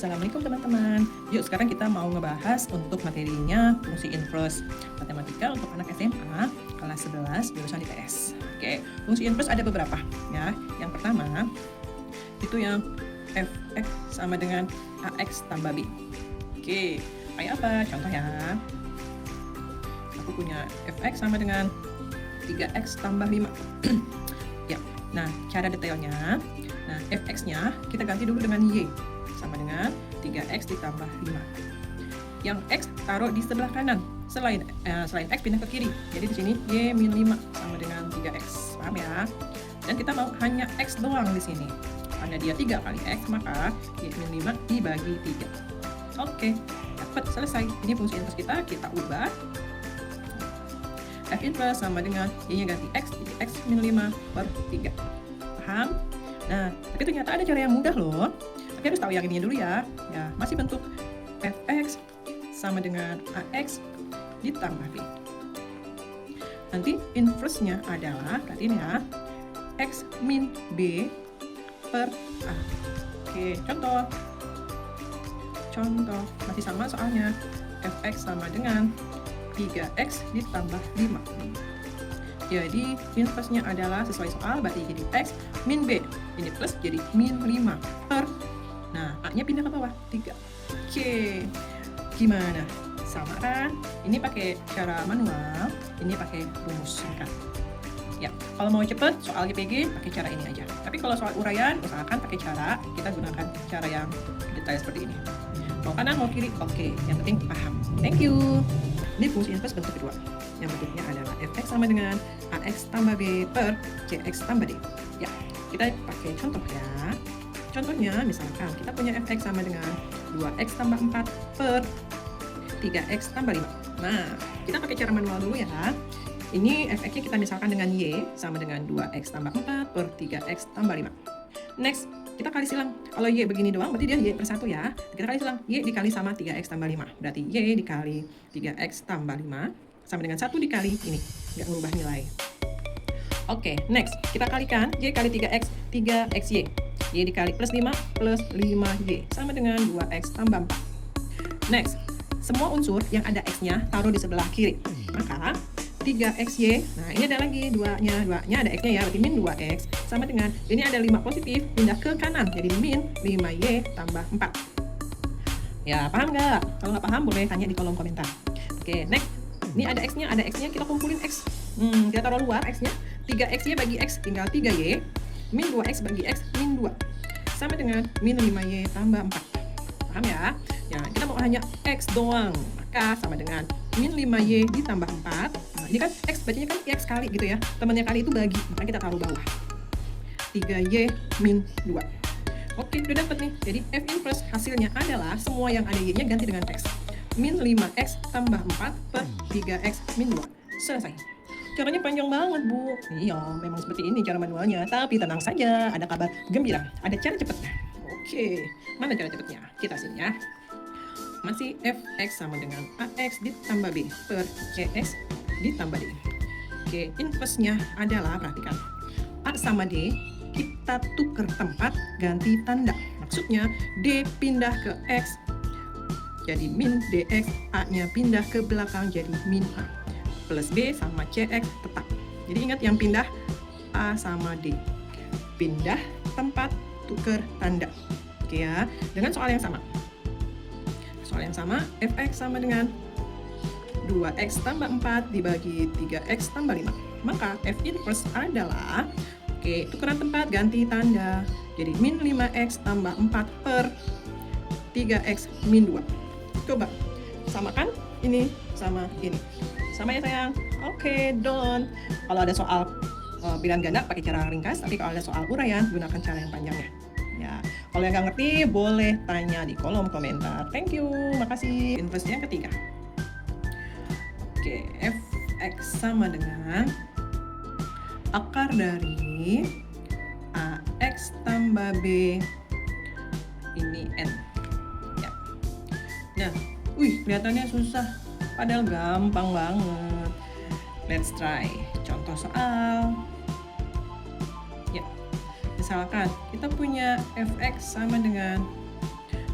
Assalamualaikum teman-teman. Yuk sekarang kita mau ngebahas untuk materinya fungsi inverse matematika untuk anak SMA kelas 11 jurusan IPS. Oke, fungsi inverse ada beberapa ya. Yang pertama itu yang fx sama dengan ax tambah b. Oke, kayak apa? Contoh ya. Aku punya fx sama dengan 3x tambah 5. Ya, nah cara detailnya, nah fx-nya kita ganti dulu dengan y sama dengan 3x ditambah 5. Yang x taruh di sebelah kanan, selain x pindah ke kiri. Jadi di sini y min 5 sama dengan 3x. Paham ya? Dan kita mau hanya x doang di sini. Karena dia 3 kali x, maka y min 5 dibagi 3. Oke, dapat, selesai. Ini fungsi inverse kita ubah. F inverse sama dengan y-nya ganti x, jadi x min 5 per 3. Paham? Nah, tapi ternyata ada cara yang mudah loh. Tapi harus tahu yang ininya dulu ya. Ya, masih bentuk fx sama dengan ax ditambah b. Nanti inverse-nya adalah, perhatiin ya, x min b per a. Oke, contoh. Masih sama soalnya. Fx sama dengan 3x ditambah 5. Jadi inverse-nya adalah sesuai soal, berarti jadi x min b. Ini plus jadi min 5 per. Nah, a-nya pindah ke bawah, 3. Oke, gimana? Sama kan? Ini pakai cara manual, ini pakai rumus singkat. Ya, kalau mau cepet soal GPG pakai cara ini aja. Tapi kalau soal uraian, usahakan pakai cara, kita gunakan cara yang detail seperti ini. Mau kanan, mau kiri, oke. Yang penting paham. Thank you. Ini fungsi inverse bentuk kedua. Yang bentuknya adalah fx sama dengan ax tambah b per cx tambah d. Ya, kita pakai contoh ya. Contohnya misalkan kita punya fx sama dengan 2x tambah 4 per 3x tambah 5. Nah, kita pakai cara manual dulu ya. Ini fx-nya kita misalkan dengan y sama dengan 2x tambah 4 per 3x tambah 5. Next, kita kali silang. Kalau y begini doang, berarti dia y per 1 ya. Kita kali silang. Y dikali sama 3x tambah 5. Berarti y dikali 3x tambah 5 sama dengan 1 dikali ini. Nggak ngubah nilai. Oke, next. Kita kalikan y kali 3x, 3xy. Y dikali plus 5 plus 5y sama dengan 2x tambah 4. Next, semua unsur yang ada x-nya taruh di sebelah kiri. Maka 3xy, nah ini ada lagi 2-nya ada x-nya ya, berarti min 2x sama dengan, ini ada 5 positif, pindah ke kanan, jadi min 5y tambah 4. Ya, paham nggak? Kalau nggak paham boleh tanya di kolom komentar. Oke, next. Ini ada x-nya, kita kumpulin x. Kita taruh luar x-nya, 3xy bagi x tinggal 3y, min 2x bagi x min 2 sama dengan min 5y tambah 4. Paham ya? Ya, kita mau hanya x doang, maka sama dengan min 5y ditambah 4. Nah, ini kan x bacanya kan x kali gitu ya, temannya kali itu bagi, maka kita taruh bawah 3y min 2. Oke, udah dapet nih. Jadi f inverse hasilnya adalah semua yang ada y-nya ganti dengan x, min 5x tambah 4 per 3x min 2. Selesai. Caranya panjang banget, Bu. Iya, memang seperti ini cara manualnya. Tapi tenang saja, ada kabar gembira. Ada cara cepatnya. Oke, mana cara cepatnya? Kita sini ya. Masih fx sama dengan ax ditambah b per cx ditambah d. Oke, inverse-nya adalah, perhatikan, a sama d, kita tuker tempat, ganti tanda. Maksudnya, d pindah ke x, jadi min dx, a-nya pindah ke belakang, jadi min a. Plus b sama cx tetap. Jadi ingat yang pindah a sama d. Pindah tempat, tuker tanda. Oke ya, dengan soal yang sama. Soal yang sama, fx sama dengan 2x tambah 4 dibagi 3x tambah 5. Maka f inverse adalah, oke, tukeran tempat, ganti tanda. Jadi min 5x tambah 4 per 3x min 2. Coba, samakan ini sama ini. Sama ya sayang? Oke, done. Kalau ada soal pilihan ganda pakai cara ringkas, tapi kalau ada soal uraian gunakan cara yang panjangnya. Ya, kalau yang nggak ngerti boleh tanya di kolom komentar. Thank you, makasih. Inverse yang ketiga. Oke, fx sama dengan akar dari ax tambah b ini n. Ya. Nah, kelihatannya susah. Padahal gampang banget. Let's try. Contoh soal. Ya, misalkan kita punya fx sama dengan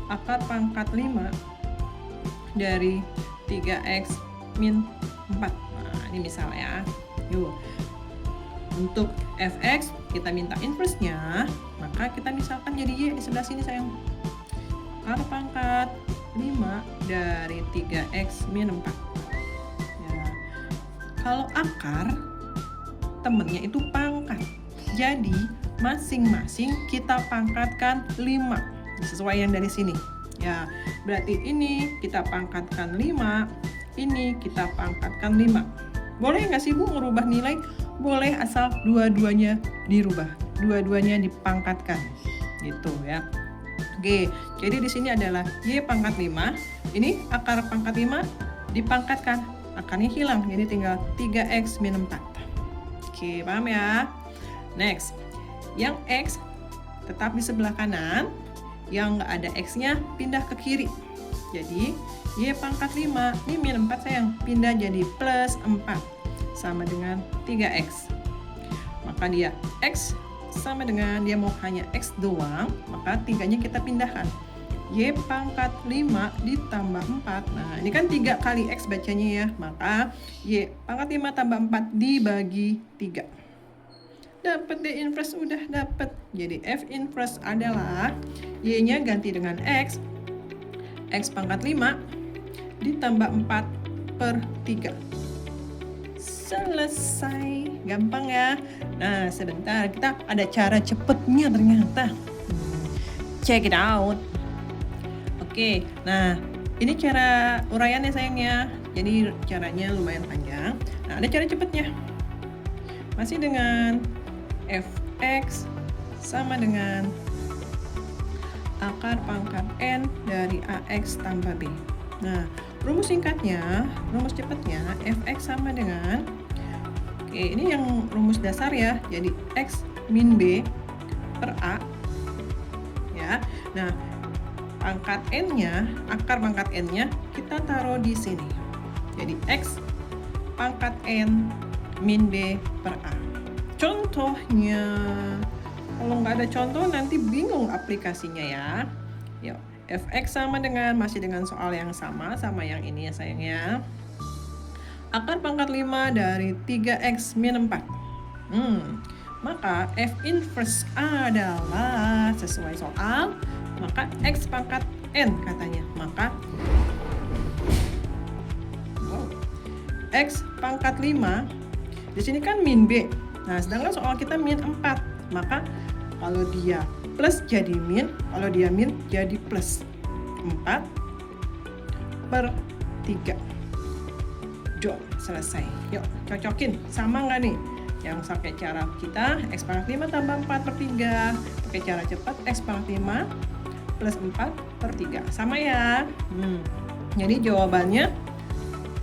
akar pangkat 5 dari 3x min 4. Nah, ini misal ya. Yuk. Untuk fx kita minta inverse-nya, maka kita misalkan jadi y di sebelah sini sayang. Akar pangkat 5 dari 3x min 4. Ya. Kalau akar, temennya itu pangkat. Jadi masing-masing kita pangkatkan 5. Sesuai yang dari sini. Ya, berarti ini kita pangkatkan 5, ini kita pangkatkan 5. Boleh nggak sih Bu ngerubah nilai? Boleh, asal dua-duanya dirubah, dua-duanya dipangkatkan, gitu ya. Oke, jadi di sini adalah y pangkat 5, ini akar pangkat 5 dipangkatkan, akarnya hilang, jadi tinggal 3x min 4. Oke, paham ya? Next, yang x tetap di sebelah kanan, yang nggak ada x-nya pindah ke kiri. Jadi y pangkat 5, ini min 4 sayang, pindah jadi plus 4. Sama dengan 3x. Maka dia x sama dengan dia mau hanya x doang, maka 3-nya kita pindahkan. Y pangkat 5 ditambah 4. Nah, ini kan 3 kali x bacanya ya. Maka y pangkat 5 tambah 4 dibagi 3. Dapat deh inverse, udah dapat. Jadi f inverse adalah y-nya ganti dengan x pangkat 5 ditambah 4 per 3. Selesai, gampang ya. Nah, sebentar, kita ada cara cepetnya ternyata. Check it out. Oke, nah ini cara uraiannya sayangnya. Jadi caranya lumayan panjang. Nah, ada cara cepetnya. Masih dengan fx sama dengan akar pangkat n dari ax tambah b. Nah, rumus singkatnya, rumus cepatnya fx sama dengan, oke, ini yang rumus dasar ya, jadi x min b per a ya. Nah, pangkat n-nya, akar pangkat n-nya kita taruh di sini. Jadi x pangkat n min b per a. Contohnya, kalau nggak ada contoh nanti bingung aplikasinya ya. Yuk, fx sama dengan, masih dengan soal yang sama yang ini ya sayangnya. Akar pangkat 5 dari 3x min 4. Maka f inverse adalah sesuai soal, maka x pangkat n katanya. Maka x pangkat 5 di sini kan min b. Nah, sedangkan soal kita min 4. Maka kalau dia plus jadi min, kalau dia min jadi plus. 4 per 3. Jom, selesai. Yuk, cocokin. Sama nggak nih? Yang pakai cara kita, x pangkat 5 tambah 4 per 3. Pakai cara cepat, x pangkat 5 plus 4 per 3. Sama ya? Jadi jawabannya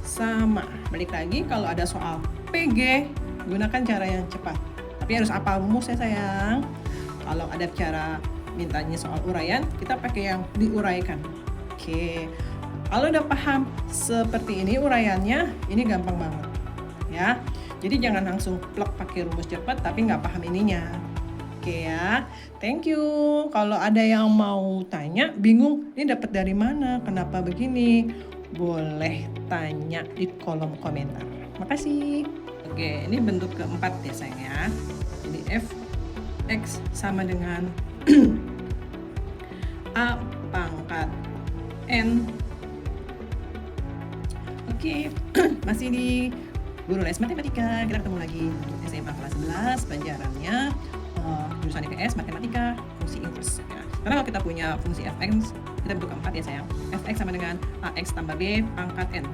sama. Balik lagi, kalau ada soal PG, gunakan cara yang cepat. Tapi harus hafal rumus ya sayang. Kalau ada cara mintanya soal uraian, kita pakai yang diuraikan. Oke, kalau udah paham seperti ini uraiannya, ini gampang banget ya. Jadi jangan langsung plek pakai rumus cepat tapi nggak paham ininya. Oke ya, thank you. Kalau ada yang mau tanya, bingung ini dapat dari mana, kenapa begini, boleh tanya di kolom komentar. Makasih. Oke, ini bentuk keempat ya sayang ya. Jadi fx sama dengan a pangkat n. Oke, masih di Guru Les Matematika. Kita ketemu lagi untuk SMA kelas 11, pelajarannya jurusan IPS Matematika, fungsi inverse ya. Karena kalau kita punya fungsi fx, kita bentuk keempat ya sayang. Fx sama dengan ax tambah b pangkat n.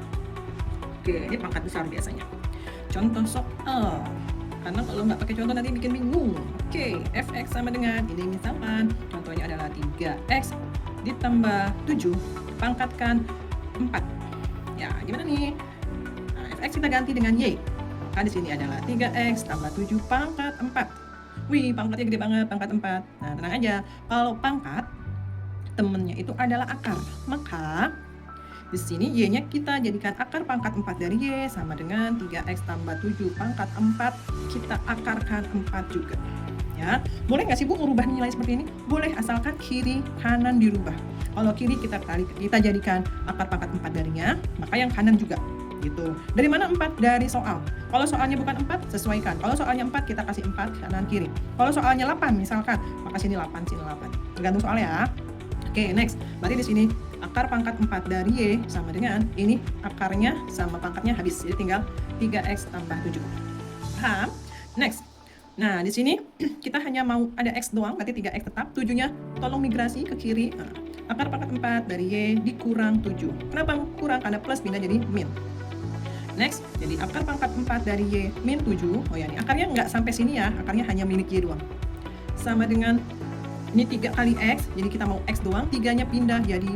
Oke, ini pangkat besar biasanya. Contoh soal. Karena kalau nggak pakai contoh nanti bikin bingung. Oke, fx sama dengan, ini misalkan contohnya adalah 3x ditambah 7 pangkatkan 4. Ya, gimana nih? Nah, fx kita ganti dengan y. Maka di sini adalah 3x tambah 7 pangkat 4. Wih, pangkatnya gede banget, pangkat 4. Nah, tenang aja. Kalau pangkat, temennya itu adalah akar. Maka di sini y-nya kita jadikan akar pangkat 4 dari y sama dengan 3x tambah 7 pangkat 4. Kita akarkan 4 juga. Ya, boleh nggak sih Bu merubah nilai seperti ini? Boleh, asalkan kiri kanan dirubah. Kalau kiri kita jadikan akar pangkat 4 darinya, maka yang kanan juga gitu. Dari mana 4? Dari soal. Kalau soalnya bukan 4, sesuaikan. Kalau soalnya 4, kita kasih 4 kanan kiri. Kalau soalnya 8 misalkan, maka sini 8, sini 8. Tergantung soal ya. Oke, next. Berarti di sini akar pangkat 4 dari Y sama dengan ini akarnya sama pangkatnya habis. Jadi tinggal 3X tambah 7. Paham? Next. Nah, di sini kita hanya mau ada X doang, berarti 3X tetap. 7-nya tolong migrasi ke kiri. Nah, akar pangkat 4 dari Y dikurang 7. Kenapa kurang? Karena plus pindah jadi min. Next, jadi akar pangkat 4 dari Y min 7. Oh ya, ini akarnya nggak sampai sini ya, akarnya hanya milik Y doang. Sama dengan ini 3 kali X, jadi kita mau X doang, 3-nya pindah jadi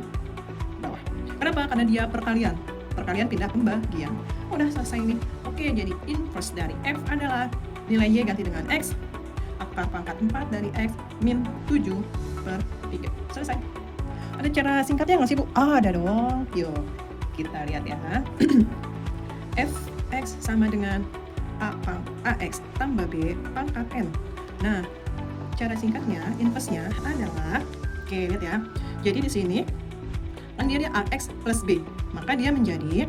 bawah. Kenapa? Karena dia perkalian. Perkalian pindah pembagian. Udah selesai nih. Oke, jadi inverse dari F adalah nilai Y ganti dengan X. Akar pangkat 4 dari X min 7 per 3. Selesai. Ada cara singkatnya nggak sih, Bu? Ada dong. Yuk, kita lihat ya. Fx sama dengan AX tambah B pangkat N. Nah, cara singkatnya, inverse-nya adalah, oke lihat ya. Jadi di sini kan dia AX plus B, maka dia menjadi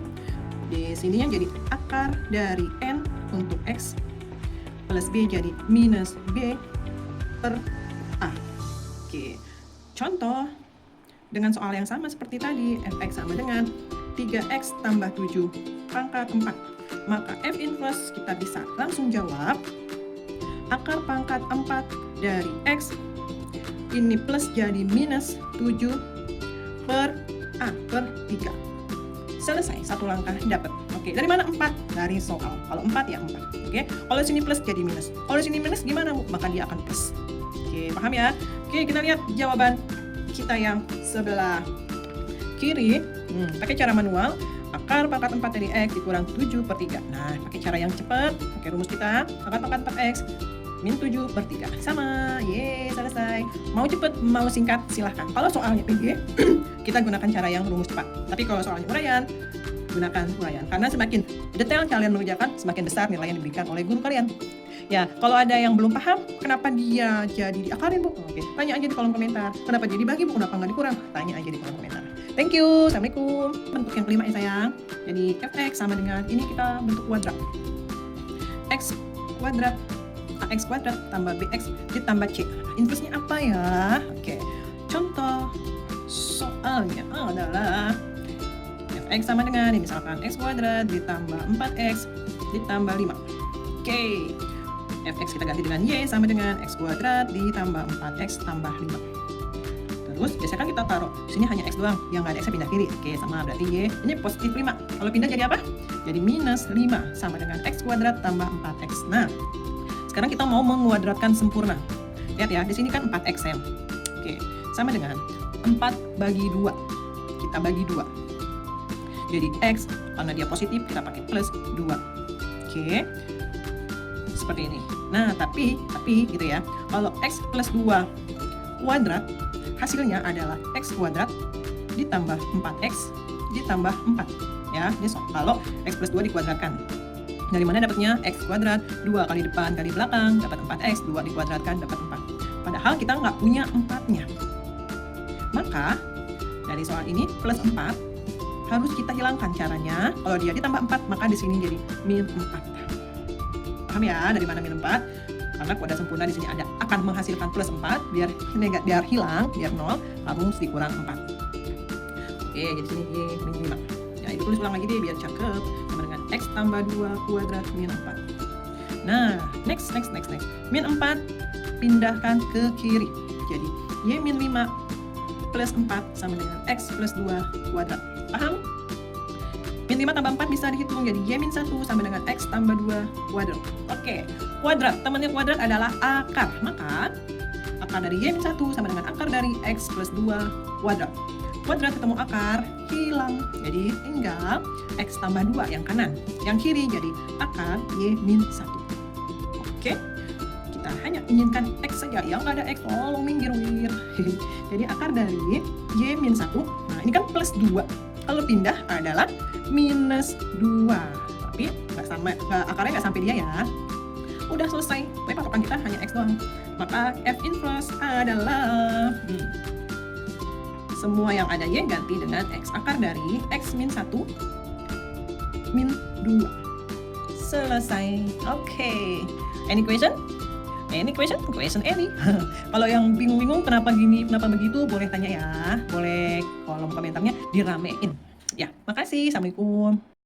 di sininya jadi akar dari N untuk X plus B jadi minus B per A. Oke, contoh dengan soal yang sama seperti tadi, Fx sama dengan 3X tambah 7 pangkat 4. Maka F inverse kita bisa langsung jawab akar pangkat 4 dari X ini plus jadi minus 7 per A per 3. Selesai, satu langkah dapat. Oke, dari mana 4? Dari soal. Kalau 4 ya 4. Oke, kalau sini plus jadi minus. Kalau sini minus gimana, Bu? Maka dia akan plus. Oke, paham ya? Oke, kita lihat jawaban kita yang sebelah kiri. Pakai cara manual, akar pangkat 4 dari X dikurang 7 per 3. Nah, pakai cara yang cepat, pakai rumus kita, akar pangkat 4X min 7 per 3. Sama, yeay, selesai. Mau cepet, mau singkat, silahkan. Kalau soalnya PG, kita gunakan cara yang rumus cepat. Tapi kalau soalnya uraian, gunakan uraian. Karena semakin detail kalian mengerjakan, semakin besar nilai yang diberikan oleh guru kalian. Ya, kalau ada yang belum paham, kenapa dia jadi diakalin, Bu? Oke, tanya aja di kolom komentar. Kenapa jadi dibagi, Bu? Kenapa nggak dikurang? Tanya aja di kolom komentar. Thank you, Assalamualaikum. Bentuk yang kelima ya sayang. Jadi Fx sama dengan ini kita bentuk kuadrat. X kuadrat, AX kuadrat tambah BX ditambah C. Inverse-nya apa ya? Oke, contoh soalnya adalah Fx sama dengan ini misalkan X kuadrat ditambah 4X ditambah 5. Oke, Fx kita ganti dengan Y sama dengan X kuadrat ditambah 4X tambah 5. Terus biasanya kan kita taruh sini hanya X doang, yang nggak ada X pindah kiri. Oke, sama berarti Y ini positif 5. Kalau pindah jadi apa? Jadi minus 5 sama dengan X kuadrat tambah 4X. Nah, sekarang kita mau menguadratkan sempurna. Lihat ya, di sini kan 4X ya. Oke, sama dengan 4 bagi 2. Kita bagi 2. Jadi X, karena dia positif, kita pakai plus 2. Oke, seperti ini. Nah, tapi gitu ya, kalau X plus 2 kuadrat, hasilnya adalah X kuadrat ditambah 4X ditambah 4. Ya, ini kalau X plus 2 dikuadratkan. Dari mana dapatnya? X kuadrat, 2 kali depan kali belakang, dapat 4X, 2 dikuadratkan, dapat 4. Padahal kita nggak punya 4-nya. Maka, dari soal ini, plus 4, harus kita hilangkan caranya. Kalau dia ditambah 4, maka di sini jadi min 4. Paham ya, dari mana min 4? Karena kuadrat sempurna di sini ada akan menghasilkan plus 4, biar hilang, biar 0, harus dikurang 4. Oke, jadi sini Y min 5. Ya, itu tulis ulang lagi deh, biar cakep. Sama dengan X tambah 2 kuadrat min 4. Nah, next. Min 4, pindahkan ke kiri. Jadi, Y min 5 plus 4 sama dengan X plus 2 kuadrat. Paham? Min 5 tambah 4 bisa dihitung, jadi Y min 1 sama dengan X tambah 2 kuadrat. Oke, kuadrat, temannya kuadrat adalah akar. Maka, akar dari Y min 1 sama dengan akar dari X plus 2 kuadrat. Kuadrat ketemu akar, hilang. Jadi tinggal X tambah 2 yang kanan. Yang kiri jadi akar Y min 1. Oke, kita hanya inginkan X saja, yang nggak ada X, tolong minggir. Jadi akar dari Y min 1, nah ini kan plus 2. Kalau pindah adalah minus 2. Tapi akarnya nggak sampai dia ya. Udah selesai. Tapi patokan kita hanya X doang. Maka F inverse adalah semua yang ada Y ganti dengan X akar dari X min 1 min 2. Selesai. Oke. Any question? Any question? Question any? Kalau yang bingung-bingung kenapa gini, kenapa begitu, boleh tanya ya. Boleh kolom komentarnya diramein. Ya, makasih. Assalamualaikum.